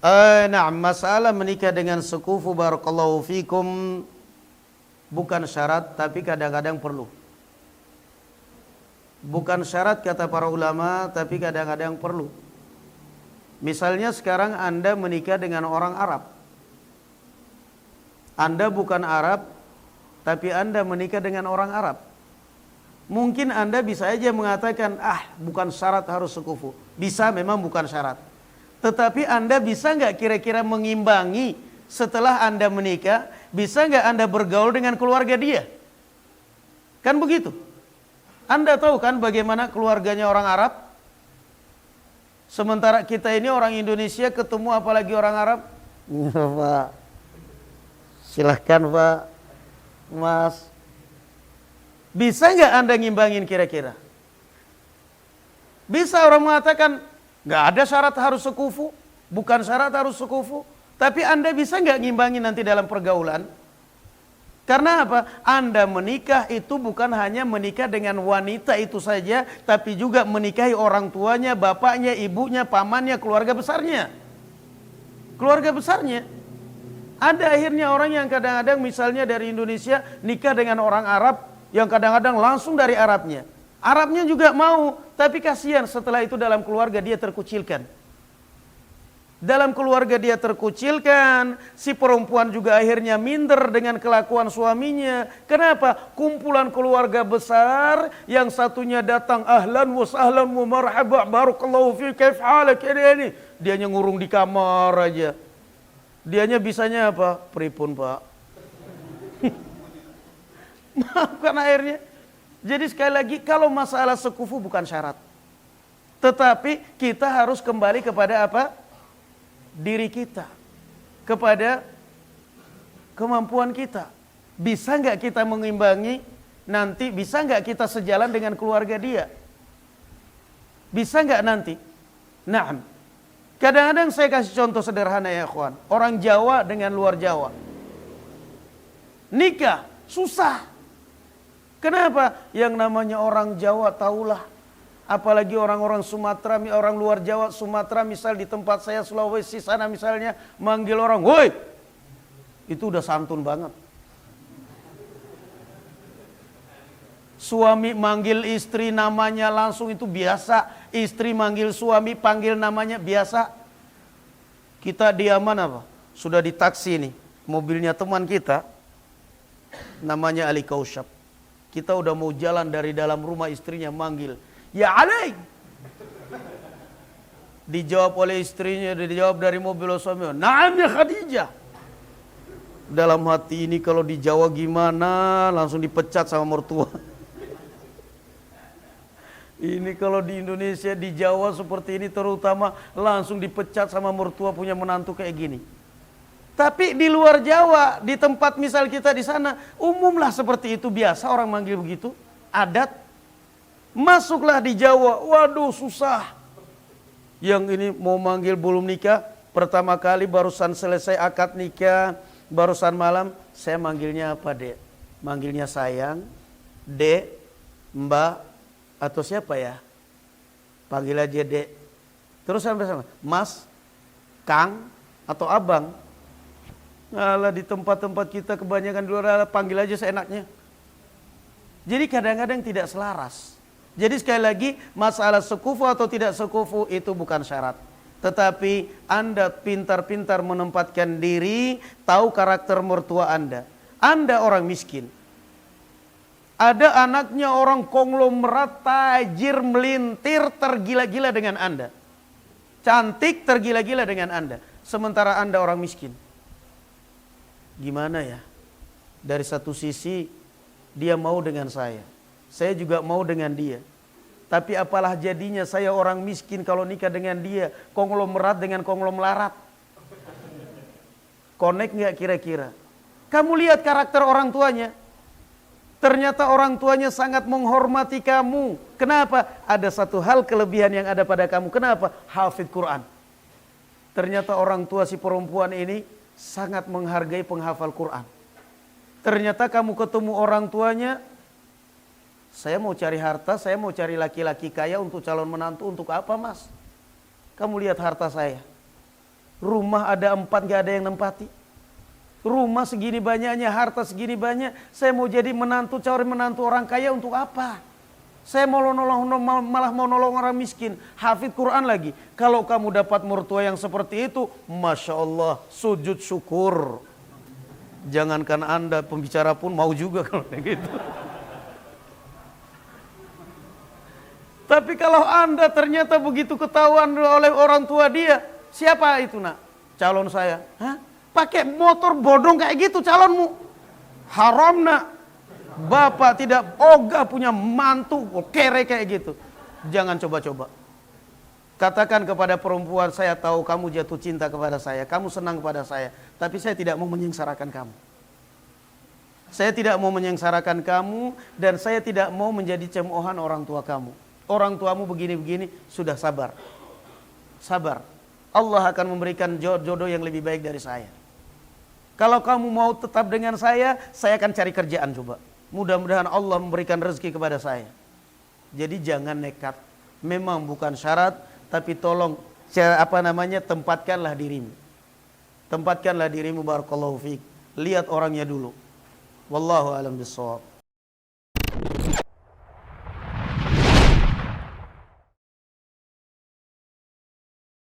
Nah, masalah menikah dengan sekufu barakallahu fikum bukan syarat, tapi kadang-kadang perlu. Bukan syarat kata para ulama, tapi kadang-kadang perlu. Misalnya sekarang Anda menikah dengan orang Arab. Anda bukan Arab, tapi Anda menikah dengan orang Arab. Mungkin Anda bisa aja mengatakan, bukan syarat harus sekufu. Bisa, memang bukan syarat. Tetapi Anda bisa nggak kira-kira mengimbangi setelah Anda menikah? Bisa nggak Anda bergaul dengan keluarga dia? Kan begitu. Anda tahu kan bagaimana keluarganya orang Arab? Sementara kita ini orang Indonesia ketemu apalagi orang Arab? Pak, silahkan Pak, Mas. Bisa nggak Anda ngimbangin kira-kira? Bisa orang mengatakan, nggak ada syarat harus sekufu, bukan syarat harus sekufu. Tapi Anda bisa nggak ngimbangin nanti dalam pergaulan? Karena apa? Anda menikah itu bukan hanya menikah dengan wanita itu saja, tapi juga menikahi orang tuanya, bapaknya, ibunya, pamannya, keluarga besarnya. Keluarga besarnya. Ada akhirnya orang yang kadang-kadang misalnya dari Indonesia nikah dengan orang Arab, yang kadang-kadang langsung dari Arabnya. Arabnya juga mau, tapi kasihan setelah itu dalam keluarga dia terkucilkan. Dalam keluarga dia terkucilkan, si perempuan juga akhirnya minder dengan kelakuan suaminya. Kenapa? Kumpulan keluarga besar, yang satunya datang ahlan wa sahlan wa marhaba barakallahu fi kaif halak ini. Dianya ngurung di kamar aja. Dianya bisanya apa? Pripun Pak. Maafkan akhirnya. Jadi sekali lagi, kalau masalah sekufu bukan syarat. Tetapi kita harus kembali kepada apa? Diri kita, kepada kemampuan kita. Bisa nggak kita mengimbangi? Nanti bisa nggak kita sejalan dengan keluarga dia? Bisa nggak nanti? Nah, kadang-kadang saya kasih contoh sederhana ya ikhwan. Orang Jawa dengan luar Jawa nikah susah. Kenapa? Yang namanya orang Jawa tahulah. Apalagi orang-orang Sumatera, orang luar Jawa, Sumatera misal di tempat saya Sulawesi sana misalnya, manggil orang, woi, itu udah santun banget. Suami manggil istri namanya langsung itu biasa. Istri manggil suami panggil namanya biasa. Kita diaman apa? Sudah di taksi nih, mobilnya teman kita, namanya Ali Kausyap. Kita udah mau jalan dari dalam rumah, istrinya manggil, ya Ali. Dijawab oleh istrinya, dijawab dari mobil suami, naam ya Khadijah. Dalam hati ini kalau di Jawa gimana, langsung dipecat sama mertua. Ini kalau di Indonesia, di Jawa seperti ini terutama, langsung dipecat sama mertua punya menantu kayak gini. Tapi di luar Jawa, di tempat misal kita di sana, umumlah seperti itu, biasa orang manggil begitu, adat. Masuklah di Jawa, waduh susah. Yang ini mau manggil belum nikah, pertama kali barusan selesai akad nikah, barusan malam, saya manggilnya apa Dek? Manggilnya sayang, Dek, Mbak, atau siapa ya? Panggil aja Dek. Terus sampai sama, Mas, Kang, atau Abang. Alah, di tempat-tempat kita kebanyakan di luar, panggil aja seenaknya. Jadi kadang-kadang tidak selaras. Jadi sekali lagi, masalah sekufu atau tidak sekufu itu bukan syarat. Tetapi Anda pintar-pintar menempatkan diri, tahu karakter mertua Anda. Anda orang miskin. Ada anaknya orang konglomerat, tajir, melintir, tergila-gila dengan Anda. Cantik, tergila-gila dengan Anda. Sementara Anda orang miskin. Gimana ya? Dari satu sisi dia mau dengan saya juga mau dengan dia. Tapi apalah jadinya saya orang miskin kalau nikah dengan dia, konglomerat dengan konglomelarat. Connect nggak kira-kira? Kamu lihat karakter orang tuanya. Ternyata orang tuanya sangat menghormati kamu. Kenapa? Ada satu hal kelebihan yang ada pada kamu. Kenapa? Hafidz Quran. Ternyata orang tua si perempuan ini sangat menghargai penghafal Quran. Ternyata kamu ketemu orang tuanya, saya mau cari harta, saya mau cari laki-laki kaya untuk calon menantu, untuk apa Mas? Kamu lihat harta saya. Rumah ada 4 gak ada yang nempati. Rumah segini banyaknya, harta segini banyak. Saya mau jadi menantu, cari menantu orang kaya untuk apa? Saya mau malah mau nolong orang miskin. Hafid Quran lagi. Kalau kamu dapat mertua yang seperti itu, Masya Allah, sujud syukur. Jangankan Anda, pembicara pun mau juga kalau kayak gitu. Tapi kalau Anda ternyata begitu ketahuan oleh orang tua dia, siapa itu nak? Calon saya. Hah? Pakai motor bodong kayak gitu calonmu. Haram nak. Bapak tidak ogah punya mantu kere kayak gitu. Jangan coba-coba. Katakan kepada perempuan, saya tahu kamu jatuh cinta kepada saya, kamu senang kepada saya, tapi saya tidak mau menyengsarakan kamu. Saya tidak mau menyengsarakan kamu dan saya tidak mau menjadi cemoohan orang tua kamu. Orang tuamu begini-begini, sudah sabar. Sabar. Allah akan memberikan jodoh yang lebih baik dari saya. Kalau kamu mau tetap dengan saya akan cari kerjaan coba. Mudah-mudahan Allah memberikan rezeki kepada saya. Jadi jangan nekat. Memang bukan syarat, tapi tolong tempatkanlah dirimu. Tempatkanlah dirimu, barakallahu fiik. Lihat orangnya dulu. Wallahu a'lam bishawab.